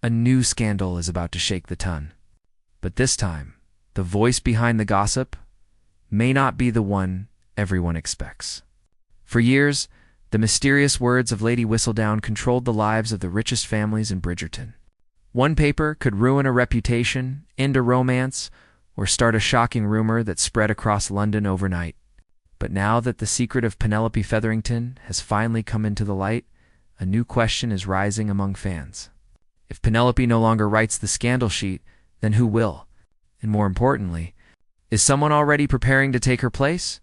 A new scandal is about to shake the ton. But this time, the voice behind the gossip may not be the one everyone expects. For years, the mysterious words of Lady Whistledown controlled the lives of the richest families in Bridgerton. One paper could ruin a reputation, end a romance, or start a shocking rumor that spread across London overnight. But now that the secret of Penelope Featherington has finally come into the light, a new question is rising among fans. If Penelope no longer writes the scandal sheet, then who will? And more importantly, is someone already preparing to take her place?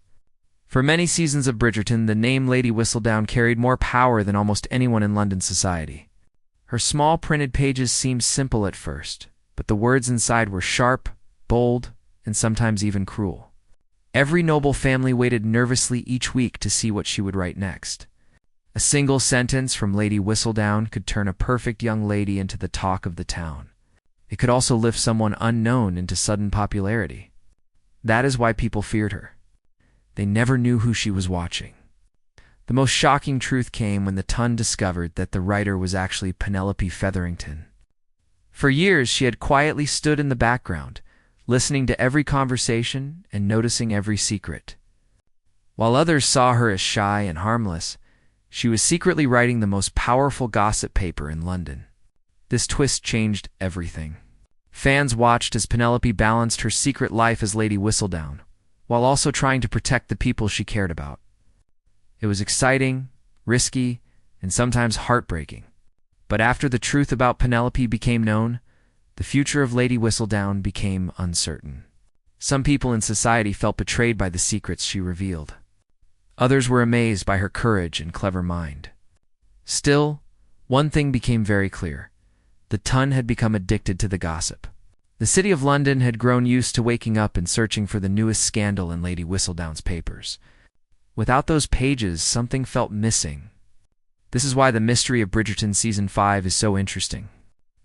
For many seasons of Bridgerton, the name Lady Whistledown carried more power than almost anyone in London society. Her small printed pages seemed simple at first, but the words inside were sharp, bold, and sometimes even cruel. Every noble family waited nervously each week to see what she would write next. A single sentence from Lady Whistledown could turn a perfect young lady into the talk of the town. It could also lift someone unknown into sudden popularity. That is why people feared her. They never knew who she was watching. The most shocking truth came when the Ton discovered that the writer was actually Penelope Featherington. For years, she had quietly stood in the background, listening to every conversation and noticing every secret. While others saw her as shy and harmless, she was secretly writing the most powerful gossip paper in London. This twist changed everything. Fans watched as Penelope balanced her secret life as Lady Whistledown, while also trying to protect the people she cared about. It was exciting, risky, and sometimes heartbreaking. But after the truth about Penelope became known, the future of Lady Whistledown became uncertain. Some people in society felt betrayed by the secrets she revealed. Others were amazed by her courage and clever mind. Still, one thing became very clear. The Ton had become addicted to the gossip. The city of London had grown used to waking up and searching for the newest scandal in Lady Whistledown's papers. Without those pages, something felt missing. This is why the mystery of Bridgerton Season 5 is so interesting.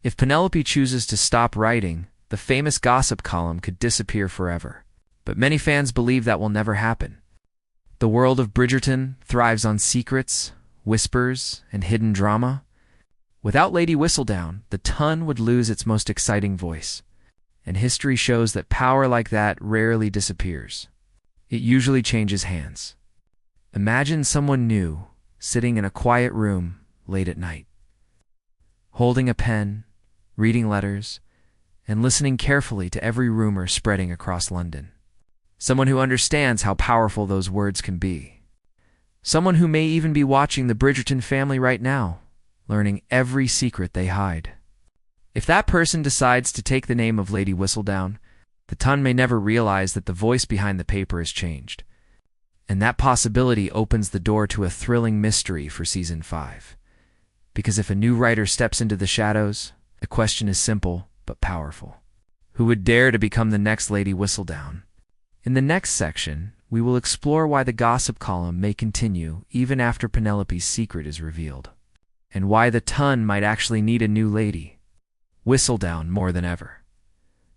If Penelope chooses to stop writing, the famous gossip column could disappear forever. But many fans believe that will never happen. The world of Bridgerton thrives on secrets, whispers, and hidden drama. Without Lady Whistledown, the Ton would lose its most exciting voice. And history shows that power like that rarely disappears. It usually changes hands. Imagine someone new, sitting in a quiet room late at night, holding a pen, reading letters, and listening carefully to every rumor spreading across London. Someone who understands how powerful those words can be. Someone who may even be watching the Bridgerton family right now, learning every secret they hide. If that person decides to take the name of Lady Whistledown, the Ton may never realize that the voice behind the paper has changed. And that possibility opens the door to a thrilling mystery for Season 5. Because if a new writer steps into the shadows, the question is simple but powerful. Who would dare to become the next Lady Whistledown? In the next section, we will explore why the gossip column may continue even after Penelope's secret is revealed, and why the Ton might actually need a new Lady Whistledown more than ever.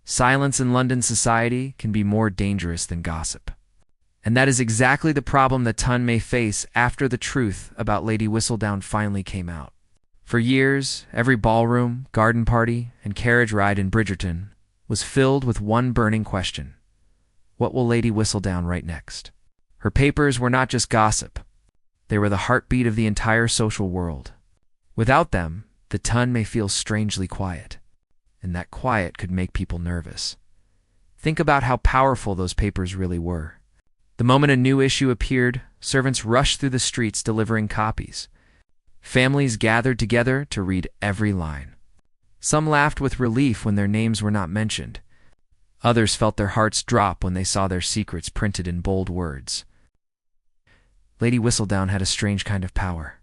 Silence in London society can be more dangerous than gossip. And that is exactly the problem that Ton may face after the truth about Lady Whistledown finally came out. For years, every ballroom, garden party, and carriage ride in Bridgerton was filled with one burning question. What will Lady Whistledown write next? Her papers were not just gossip. They were the heartbeat of the entire social world. Without them, the Ton may feel strangely quiet, and that quiet could make people nervous. Think about how powerful those papers really were. The moment a new issue appeared, servants rushed through the streets delivering copies. Families gathered together to read every line. Some laughed with relief when their names were not mentioned. Others felt their hearts drop when they saw their secrets printed in bold words. Lady Whistledown had a strange kind of power.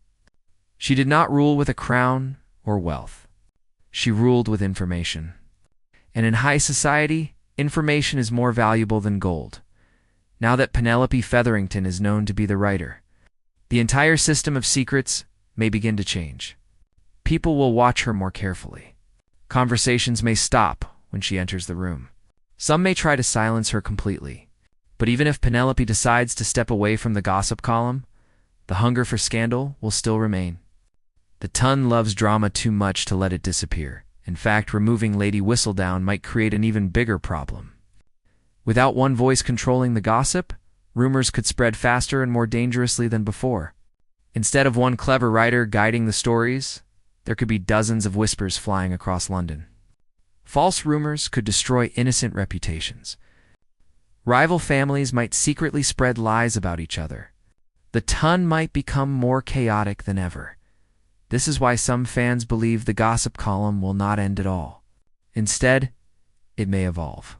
She did not rule with a crown or wealth. She ruled with information. And in high society, information is more valuable than gold. Now that Penelope Featherington is known to be the writer, the entire system of secrets may begin to change. People will watch her more carefully. Conversations may stop when she enters the room. Some may try to silence her completely. But even if Penelope decides to step away from the gossip column, the hunger for scandal will still remain. The Ton loves drama too much to let it disappear. In fact, removing Lady Whistledown might create an even bigger problem. Without one voice controlling the gossip, rumors could spread faster and more dangerously than before. Instead of one clever writer guiding the stories, there could be dozens of whispers flying across London. False rumors could destroy innocent reputations. Rival families might secretly spread lies about each other. The Ton might become more chaotic than ever. This is why some fans believe the gossip column will not end at all. Instead, it may evolve.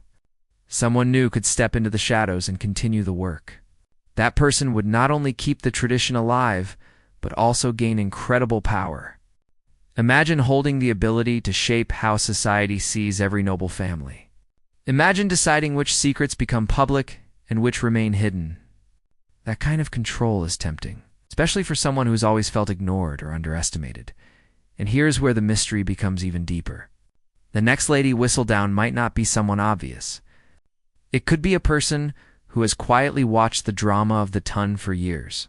Someone new could step into the shadows and continue the work. That person would not only keep the tradition alive, but also gain incredible power. Imagine holding the ability to shape how society sees every noble family. Imagine deciding which secrets become public and which remain hidden. That kind of control is tempting, especially for someone who's always felt ignored or underestimated. And here's where the mystery becomes even deeper. The next Lady Whistledown might not be someone obvious. It could be a person who has quietly watched the drama of the Ton for years.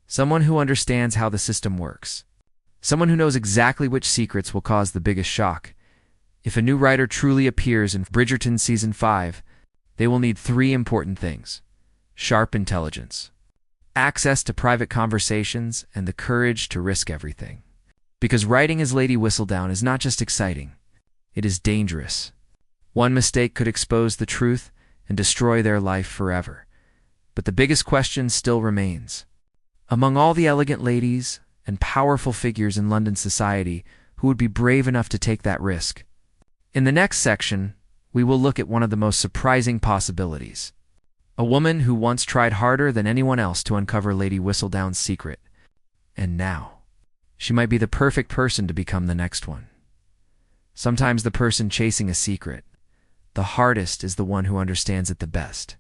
Someone who understands how the system works. Someone who knows exactly which secrets will cause the biggest shock. If a new writer truly appears in Bridgerton Season 5, they will need 3 important things: sharp intelligence, access to private conversations, and the courage to risk everything. Because writing as Lady Whistledown is not just exciting, it is dangerous. One mistake could expose the truth and destroy their life forever. But the biggest question still remains. Among all the elegant ladies and powerful figures in London society, who would be brave enough to take that risk? In the next section, we will look at one of the most surprising possibilities. A woman who once tried harder than anyone else to uncover Lady Whistledown's secret. And now, she might be the perfect person to become the next one. Sometimes the person chasing a secret, the hardest, is the one who understands it the best.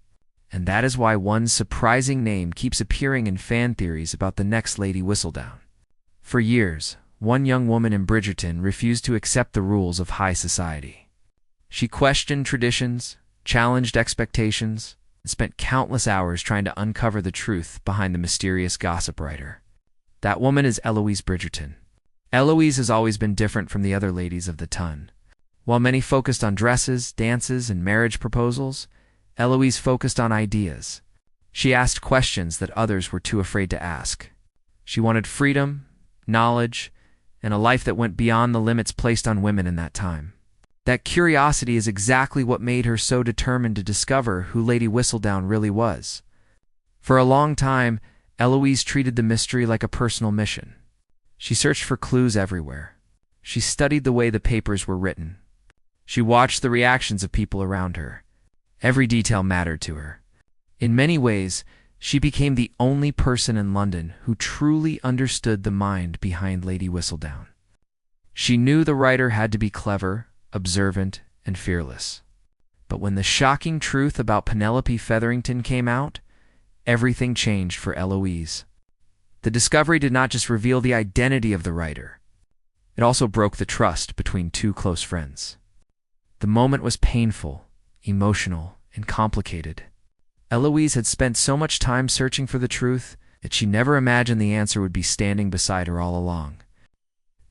And that is why one surprising name keeps appearing in fan theories about the next Lady Whistledown. For years, one young woman in Bridgerton refused to accept the rules of high society. She questioned traditions, challenged expectations, and spent countless hours trying to uncover the truth behind the mysterious gossip writer. That woman is Eloise Bridgerton. Eloise has always been different from the other ladies of the Ton. While many focused on dresses, dances, and marriage proposals, Eloise focused on ideas. She asked questions that others were too afraid to ask. She wanted freedom, knowledge, and a life that went beyond the limits placed on women in that time. That curiosity is exactly what made her so determined to discover who Lady Whistledown really was. For a long time, Eloise treated the mystery like a personal mission. She searched for clues everywhere. She studied the way the papers were written. She watched the reactions of people around her. Every detail mattered to her. In many ways, she became the only person in London who truly understood the mind behind Lady Whistledown. She knew the writer had to be clever, observant, and fearless. But when the shocking truth about Penelope Featherington came out, everything changed for Eloise. The discovery did not just reveal the identity of the writer. It also broke the trust between 2 close friends. The moment was painful, emotional, and complicated. Eloise had spent so much time searching for the truth that she never imagined the answer would be standing beside her all along.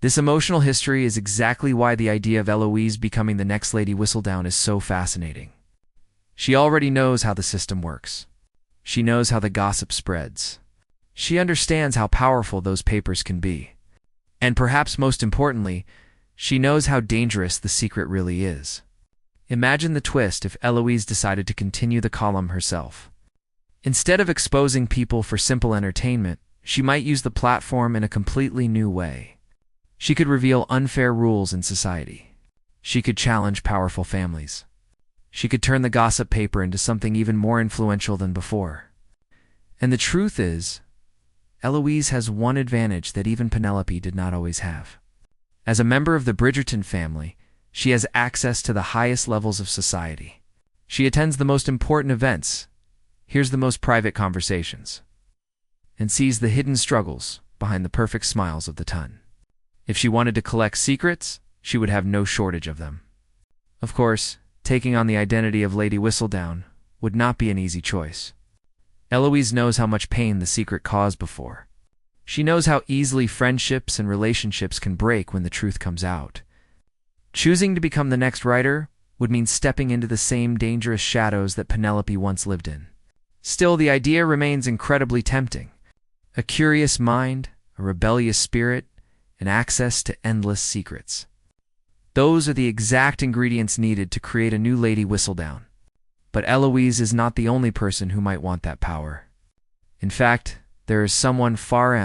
This emotional history is exactly why the idea of Eloise becoming the next Lady Whistledown is so fascinating. She already knows how the system works. She knows how the gossip spreads. She understands how powerful those papers can be. And perhaps most importantly, she knows how dangerous the secret really is. Imagine the twist if Eloise decided to continue the column herself. Instead of exposing people for simple entertainment, she might use the platform in a completely new way. She could reveal unfair rules in society. She could challenge powerful families. She could turn the gossip paper into something even more influential than before. And the truth is, Eloise has one advantage that even Penelope did not always have. As a member of the Bridgerton family, she has access to the highest levels of society. She attends the most important events, hears the most private conversations, and sees the hidden struggles behind the perfect smiles of the Ton. If she wanted to collect secrets, she would have no shortage of them. Of course, taking on the identity of Lady Whistledown would not be an easy choice. Eloise knows how much pain the secret caused before. She knows how easily friendships and relationships can break when the truth comes out. Choosing to become the next writer would mean stepping into the same dangerous shadows that Penelope once lived in. Still, the idea remains incredibly tempting. A curious mind, a rebellious spirit, and access to endless secrets. Those are the exact ingredients needed to create a new Lady Whistledown. But Eloise is not the only person who might want that power. In fact, there is someone far